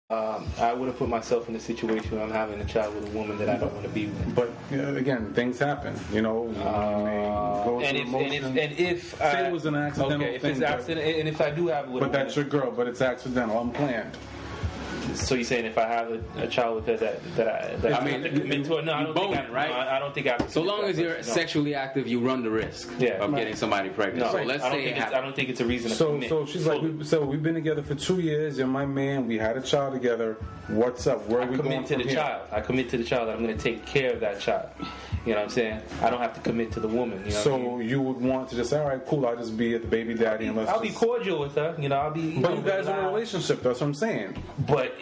I wouldn't put myself in a situation where I'm having a child with a woman that I don't want to be with. But again, things happen. You know, and if say it was an accidental if thing, it's accident, and if I do have it with but that's your girl, but it's accidental, unplanned. So you're saying if I have a child with her that I mean, have to commit to her? No, I don't think I don't think I have to. So long as you're sexually active, you run the risk of getting somebody pregnant. No, so let's say I don't think it's a reason to commit. So she's like, we've been together for 2 years. You're my man. We had a child together. What's up? Where are we going from here? I commit to the child. I'm going to take care of that child. You know what I'm saying? I don't have to commit to the woman. You know so you would want to just say, all right, cool. I'll just be at the baby daddy. I'll be cordial with her. You know, I'll be. But you guys are in a relationship. That's what I'm saying.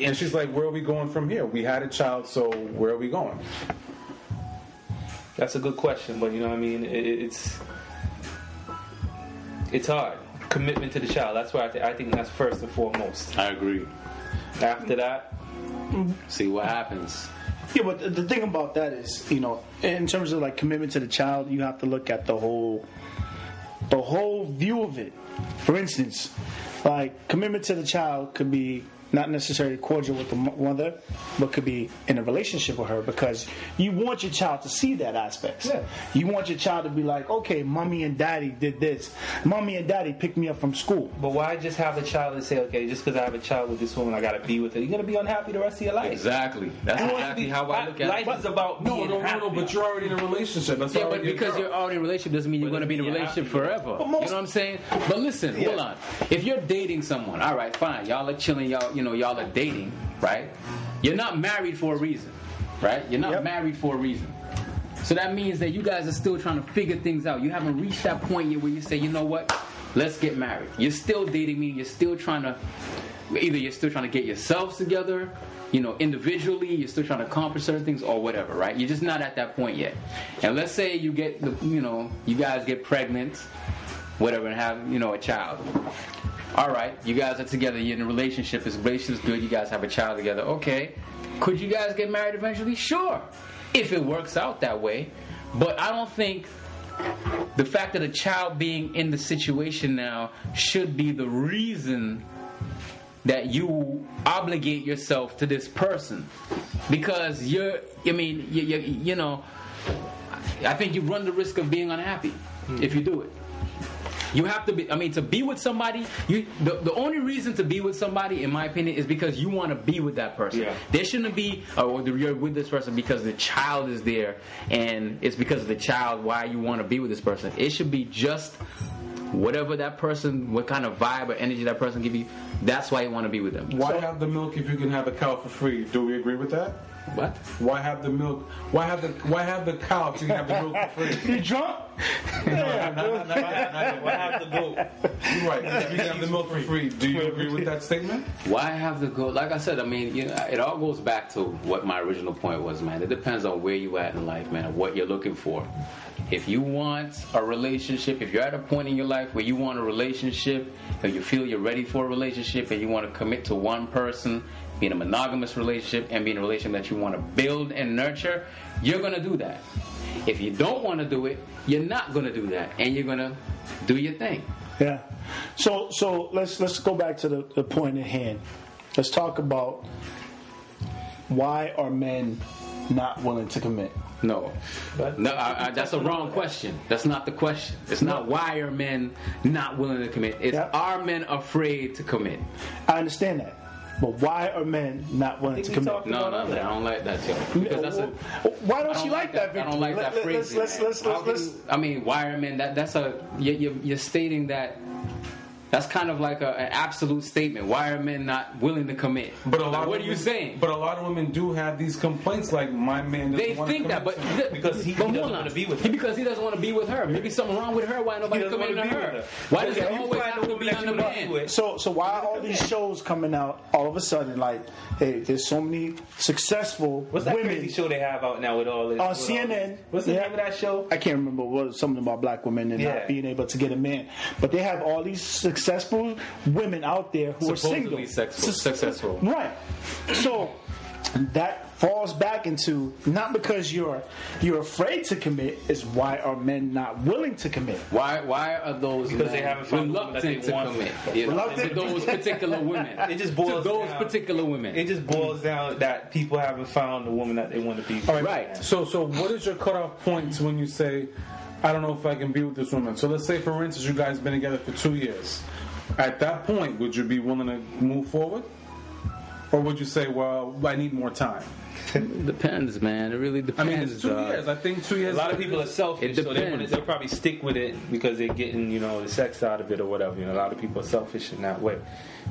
And she's like, where are we going from here? We had a child, so where are we going? That's a good question, but you know what I mean? It's hard. Commitment to the child. That's why I think that's first and foremost. I agree. After that, see what happens. Yeah, but the thing about that is, you know, in terms of like commitment to the child, you have to look at the whole view of it. For instance, like commitment to the child could be not necessarily cordial with the mother, but could be in a relationship with her because you want your child to see that aspect. Yeah. You want your child to be like, okay, mommy and daddy did this. Mommy and daddy picked me up from school. But why just have a child and say, okay, just because I have a child with this woman, I got to be with her? You're going to be unhappy the rest of your life. Exactly. That's exactly how I look at it. Life is about being happy. No, but you're already in a relationship. That's but because you're already in a relationship doesn't mean you're going to be in a relationship forever. You know what I'm saying? But listen, hold on. If you're dating someone, all right, fine. Y'all are chilling. Y'all are dating. Right? You're not married for a reason. Right? You're not married for a reason. So that means that you guys are still trying to figure things out. You haven't reached that point yet where you say, you know what? Let's get married. You're still dating me. You're still trying to get yourselves together, you know, individually. You're still trying to accomplish certain things or whatever, right? You're just not at that point yet. And let's say you guys get pregnant, whatever, and have, a child. All right, you guys are together, you're in a relationship, this relationship's good, you guys have a child together. Okay, could you guys get married eventually? Sure, if it works out that way. But I don't think the fact that a child being in the situation now should be the reason that you obligate yourself to this person. Because I think you run the risk of being unhappy if you do it. You have to be, to be with somebody, the only reason to be with somebody, in my opinion, is because you want to be with that person. Yeah. There shouldn't be, you're with this person because the child is there, and it's because of the child why you want to be with this person. It should be just whatever that person, what kind of vibe or energy that person give you, that's why you want to be with them. Why have the milk if you can have a cow for free? Do we agree with that? What? Why have the milk? Why have the cow if you can have the milk for free? You drunk? Why have the goat? You're right. If you can have the milk for free, do you agree with that statement? Why have the goat? Like I said, it all goes back to what my original point was, man. It depends on where you at in life, man, and what you're looking for. If you want a relationship, if you're at a point in your life where you want a relationship, or you feel you're ready for a relationship, and you want to commit to one person, be in a monogamous relationship, and be in a relationship that you want to build and nurture, you're going to do that. If you don't want to do it, you're not going to do that, and you're going to do your thing. Yeah. So let's go back to the point at hand. Let's talk about why are men not willing to commit? No, that's a wrong question. That's not the question. It's not why are men not willing to commit. It's are men afraid to commit? I understand that. But why are men not willing to commit? No, I don't like that, too. Because why don't you like that, Victor? I don't like that phrase. Why are men? You're stating that. That's kind of like an absolute statement. Why are men not willing to commit? But what are you saying? But a lot of women do have these complaints, like my man doesn't want to commit. They think that, because he doesn't want to be with her. Because he doesn't want to be with her. Maybe something wrong with her. Why nobody committing to her? Why does it always have to be on the man? So why are all these shows coming out all of a sudden? Like, hey, there's so many successful What's that women. Crazy show they have out now with all this? On CNN. What's the name of that show? I can't remember. What was something about black women and not being able to get a man. But they have all these successful women out there who are single. Successful. Right. So that falls back into not because you're afraid to commit, is why are men not willing to commit? Why are those because they haven't found reluctant to commit? You know, to those particular women. It just boils to those down, particular women. It just boils down that people haven't found the woman that they want to be. All right. So what is your cutoff point when you say, I don't know if I can be with this woman? So let's say, for instance, you guys been together for 2 years. At that point, would you be willing to move forward? Or would you say, well, I need more time? It depends, man. It really depends. I mean, it's 2 years. I think 2 years. A lot of people are selfish, so they'll probably stick with it because they're getting, the sex out of it or whatever. A lot of people are selfish in that way.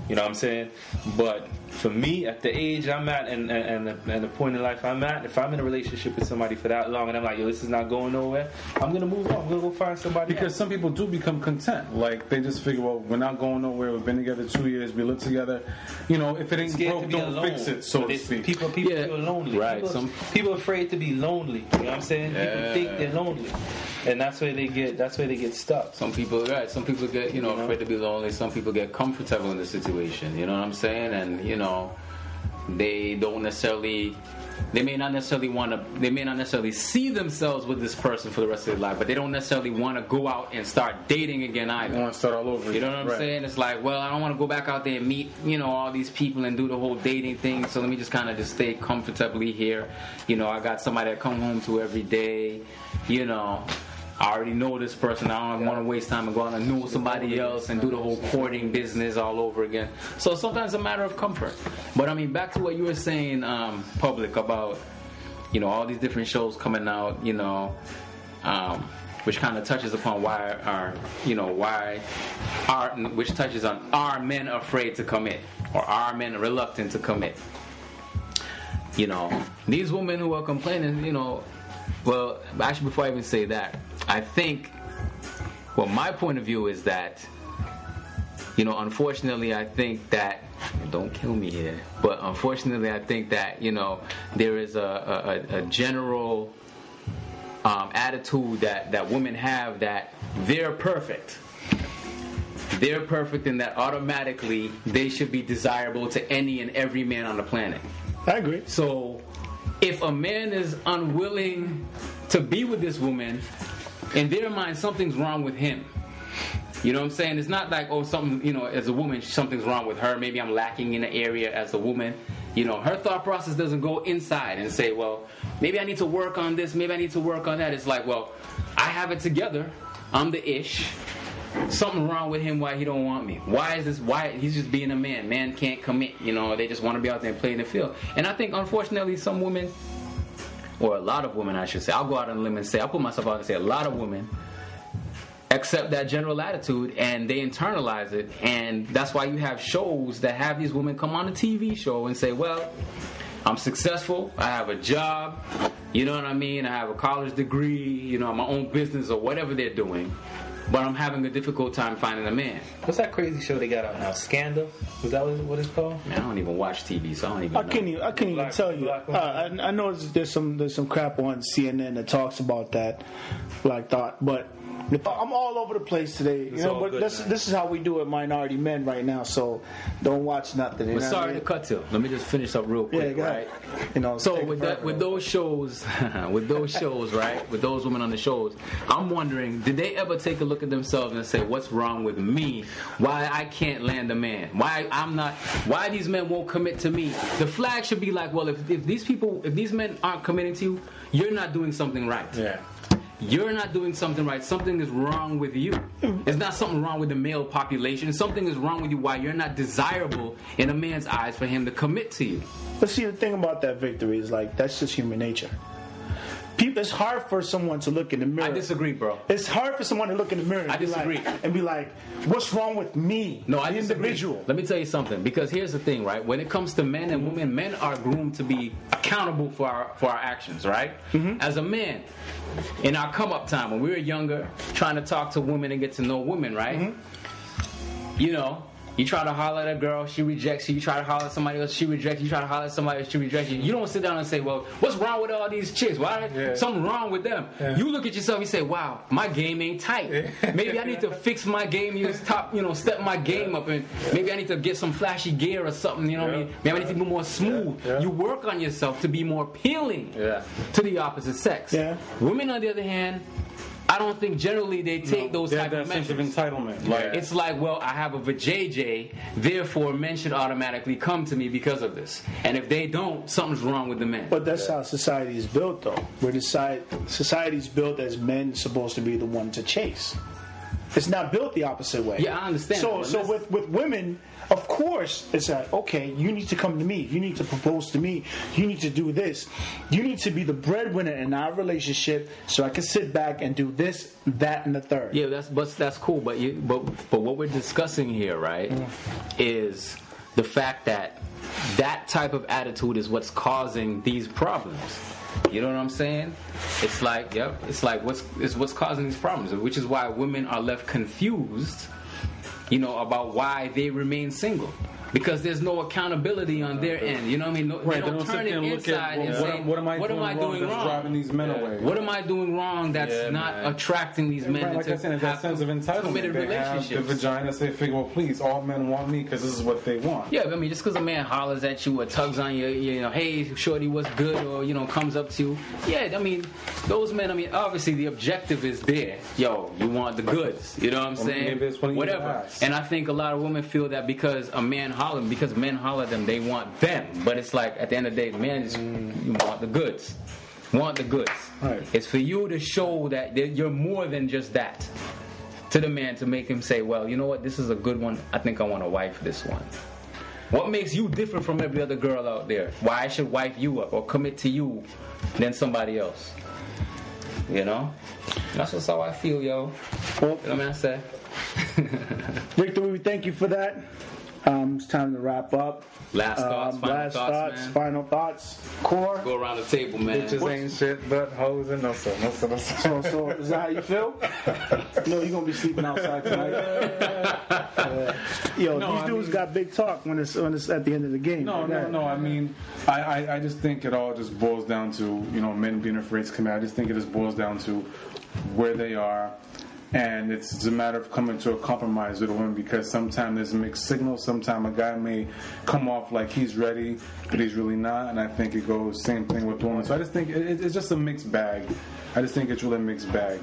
You know what I'm saying? But for me, at the age I'm at and the point in life I'm at, if I'm in a relationship with somebody for that long and I'm like, yo, this is not going nowhere, I'm going to move on. I'm going to go find somebody because else. Some people do become content. Like, they just figure, well, we're not going nowhere. We've been together 2 years. We live together. If it ain't broke, don't fix it, so to speak. People feel lonely. Right. People are afraid to be lonely. You know what I'm saying? Yeah. People think they're lonely. And that's where they get stuck. Some people get, afraid to be lonely. Some people get comfortable in the situation. You know what I'm saying? And, they may not necessarily see themselves with this person for the rest of their life, but they don't necessarily want to go out and start dating again either. They want to start all over. You know what I'm saying? It's like, well, I don't want to go back out there and meet, all these people and do the whole dating thing, so let me just kind of just stay comfortably here. I got somebody I come home to every day, I already know this person. I don't want to waste time and go out and know somebody else and do the whole courting business all over again. So sometimes it's a matter of comfort. But I mean, back to what you were saying, public, about all these different shows coming out, which kind of touches upon which touches on, are men afraid to commit, or are men reluctant to commit? These women who are complaining, well, actually, before I even say that, I think, my point of view is that, unfortunately, I think that, don't kill me here, but unfortunately, I think that, there is a general attitude that women have that they're perfect. They're perfect, and that automatically they should be desirable to any and every man on the planet. I agree. So, if a man is unwilling to be with this woman, in their mind, something's wrong with him. You know what I'm saying? It's not like, something, as a woman, something's wrong with her. Maybe I'm lacking in an area as a woman. Her thought process doesn't go inside and say, well, maybe I need to work on this, maybe I need to work on that. It's like, well, I have it together. I'm the ish. Something wrong with him, why he don't want me? Why he's just being a man? Man can't commit. They just want to be out there and play in the field. And I think, unfortunately, some women, or a lot of women, I should say, I'll go out on a limb and say, I'll put myself out and say a lot of women accept that general attitude and they internalize it. And that's why you have shows that have these women come on a TV show and say, well, I'm successful, I have a job, you know what I mean? I have a college degree, my own business or whatever they're doing. But I'm having a difficult time finding a man. What's that crazy show they got out now? Scandal? Is that what it's called? Man, I don't even watch TV, so I don't even know. I can't even tell you. I know there's some crap on CNN that talks about that, Black Thought, but I'm all over the place today. But this is how we do it, Minority Men, right now. So don't watch nothing. But sorry to cut to. Let me just finish up real quick, right? So with those shows, right? With those women on the shows, I'm wondering, did they ever take a look at themselves and say, what's wrong with me? Why I can't land a man? Why these men won't commit to me? The flag should be like, well, if these men aren't committing to you, you're not doing something right. Yeah. You're not doing something right. Something is wrong with you. It's not something wrong with the male population. Something is wrong with you why you're not desirable in a man's eyes for him to commit to you. But see, the thing about that, Victory, is like, that's just human nature. It's hard for someone to look in the mirror. I disagree, bro. It's hard for someone to look in the mirror and be like, what's wrong with me? No, I disagree. Individual. Let me tell you something. Because here's the thing, right? When it comes to men and women, men are groomed to be accountable for our actions, right? Mm-hmm. As a man, in our come-up time, when we were younger, trying to talk to women and get to know women, right? Mm-hmm. You try to holler at a girl, she rejects you. You try to holler at somebody else, she rejects you. You try to holler at somebody else, she rejects you. You don't sit down and say, well, what's wrong with all these chicks? Why? Something wrong with them. Yeah. You look at yourself, you say, wow, my game ain't tight. Maybe I need to fix my game, step my game up, and maybe I need to get some flashy gear or something, you know what I mean? Maybe I need to be more smooth. Yeah. You work on yourself to be more appealing to the opposite sex. Yeah. Women, on the other hand, I don't think generally they take those type of measures. Sense of entitlement. It's like, well, I have a vajayjay, therefore men should automatically come to me because of this. And if they don't, something's wrong with the men. But that's how society is built, though. Where society's built as men supposed to be the one to chase. It's not built the opposite way. Yeah, I understand. So with women, of course, it's like, okay, you need to come to me. You need to propose to me. You need to do this. You need to be the breadwinner in our relationship so I can sit back and do this, that, and the third. Yeah, that's cool. But what we're discussing here, right, is the fact that type of attitude is what's causing these problems. You know what I'm saying? It's like, what's causing these problems, which is why women are left confused, about why they remain single. Because there's no accountability on their end. You know what I mean? They don't turn it inside and say, what am I doing wrong? Driving these men away? What am I doing wrong that's not attracting these men like to I said, that sense of entitlement. Committed relationships? Have the vagina say, well, please, all men want me because this is what they want. Yeah, I mean, just because a man hollers at you or tugs on you, hey, shorty, what's good? Or, comes up to you. Yeah, I mean, those men, obviously the objective is there. Yo, you want the goods. You know what I'm saying? Whatever. And I think a lot of women feel that because men holler at them, they want them. But it's like, at the end of the day, men you want the goods. Right. It's for you to show that you're more than just that to the man, to make him say, well, you know what, this is a good one. I think I want to wife this one. What makes you different from every other girl out there? Why I should wife you up or commit to you than somebody else? That's just how I feel, yo. Well, you know what I say? Victor, we thank you for that. It's time to wrap up. Last thoughts, final thoughts. Core. Go around the table, man. Bitches ain't shit but hoes and no sir. So is that how you feel? No, you're gonna be sleeping outside tonight. These dudes got big talk when it's at the end of the game. No. I mean, I just think it all just boils down to men being afraid to commit. I just think it just boils down to where they are. And it's a matter of coming to a compromise with a woman, because sometimes there's mixed signals. Sometimes a guy may come off like he's ready, but he's really not. And I think it goes same thing with women. So I just think it's just a mixed bag. I just think it's really a mixed bag,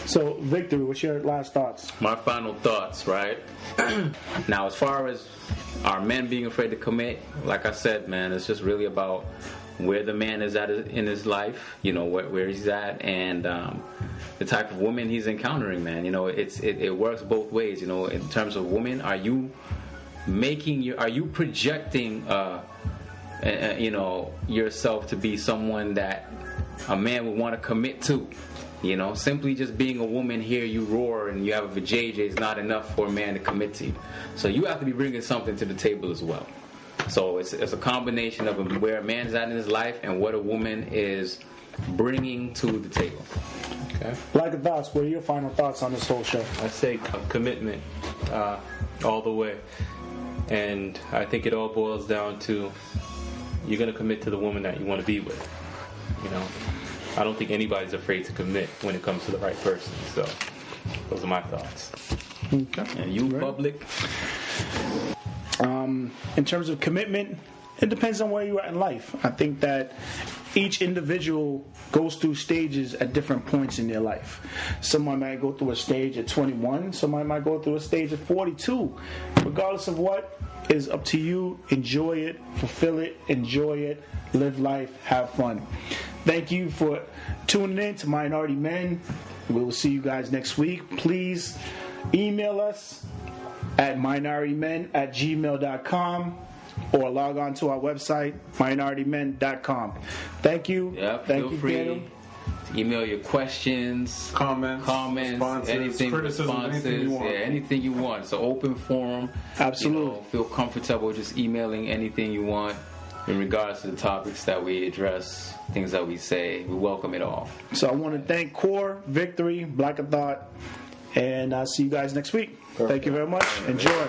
So, Victor, what's your last thoughts? My final thoughts, right? Now, as far as our men being afraid to commit, like I said, man, it's just really about where the man is at in his life, where he's at, and the type of woman he's encountering, man. It works both ways. In terms of women, are you projecting yourself to be someone that a man would want to commit to? Simply just being a woman, here you roar and you have a vajayjay is not enough for a man to commit to you. So you have to be bringing something to the table as well. So it's a combination of where a man is at in his life and what a woman is bringing to the table. Okay. Like thoughts, what are your final thoughts on this whole show? I say commitment all the way. And I think it all boils down to you're going to commit to the woman that you want to be with. I don't think anybody's afraid to commit when it comes to the right person. So those are my thoughts. Okay. And you, public? In terms of commitment, it depends on where you're at in life. I think that each individual goes through stages at different points in their life. Someone might go through a stage at 21. Someone might go through a stage at 42. Regardless of what is up to you, enjoy it, fulfill it, enjoy it, live life, have fun. Thank you for tuning in to Minority Men. We will see you guys next week. Please email us at minoritymen@gmail.com or log on to our website, minoritymen.com. Thank you. Yep, Thank feel you, free Daniel. to email your questions, comments, anything, responses, anything you want. It's an open forum. Absolutely. Feel comfortable just emailing anything you want in regards to the topics that we address, things that we say. We welcome it all. So I want to thank Core, Victory, Black of Thought, And I'll see you guys next week. Thank you very much. Enjoy.